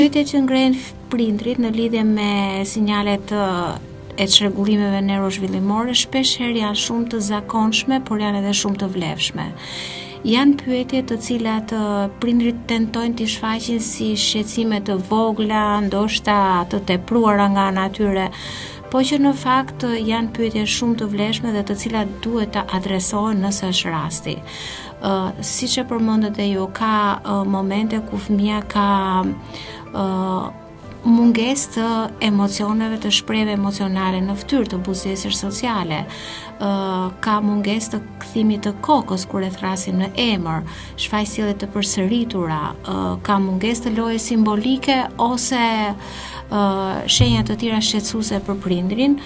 Pyetjet që ngrenë prindrit në lidhje me sinjalet e çrregullimeve neurozhvillimore shpesh herë janë shumë të zakonshme, por janë edhe shumë të vlefshme. Janë pyetje të cilat prindrit tentojnë t'i shfaqin si shqetësime të vogla, ndoshta të tepruara nga ana e tyre, po që në fakt janë pyetje shumë të vlefshme dhe të cilat duhet të adresohen nëse është rasti. Siç e përmendët e ju, ka momente ku fëmia ka mungesë të emocioneve, të shprehjeve emocionale në fytyrë, të buzëqësisë sociale, ka mungesë të kthimit të kokës kur e thrasin në emër, shfaqje të përsëritura, ka mungesë të loje simbolike ose shenja të tjera shqetësuese për prindrin.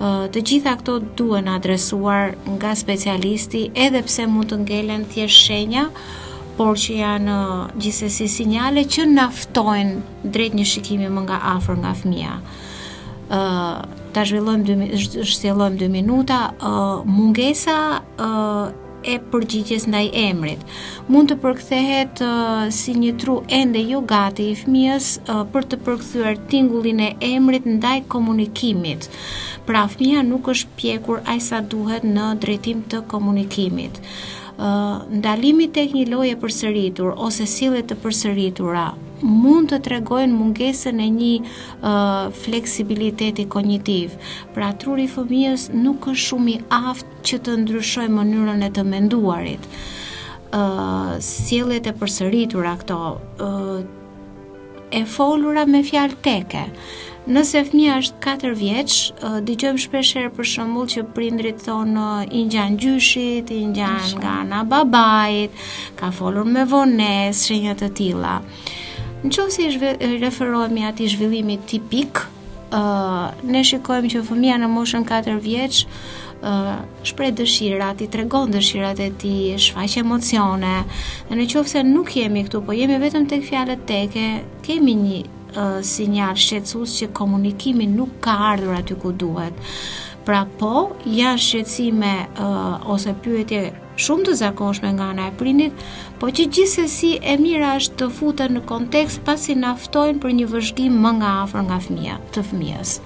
Të gjitha këto duhen adresuar nga specialisti, edhe pse mund të ngelen thjesht shenja, por që janë gjithsesi sinjale që na ftojnë drejt një shikimi më nga afër nga fëmia. Ta zhvillojmë 2 minuta. Mungesa e përgjigjes ndaj emrit mund të përkthehet si një tru ende jo gati i fëmijës për të përkthyer tingullin e emrit ndaj komunikimit. Pra fëmia nuk është pjekur aq sa duhet në drejtim të komunikimit. Ndalimi tek një loje përsëritur ose sjellje të përsëritura mund të tregojnë mungesën e një fleksibiliteti kognitiv. Pra truri i fëmijës nuk është shumë i aftë që të ndryshojë mënyrën e të menduarit. Sjelljet e përsëritura këto, e folura me fjalë teke. Nëse fëmia është 4 vjeç, dëgjojmë shpesh herë për shembull që prindrit thonë i ngjan gjyshit, i ngjan nga ana babait, ka folur me vonesë, shenja të tilla. Nëse referohemi atij zhvillimit tipik, ne shikojmë që fëmia në moshën 4 vjeç shpreh dëshirat, i tregon dëshirat e tij, shfaq emocione. Dhe nëse nuk jemi këtu, po jemi vetëm tek fjalët teke, kemi një sinjal shqetësues që komunikimi nuk ka ardhur aty ku duhet. Pra po, janë shqetësime ose pyetje shumë të zakonshme nga ana e prindit, po që gjithsesi e mira është të futen në kontekst pasi na ftojnë për një vëzhgim më nga afër nga fëmia, të fëmijës.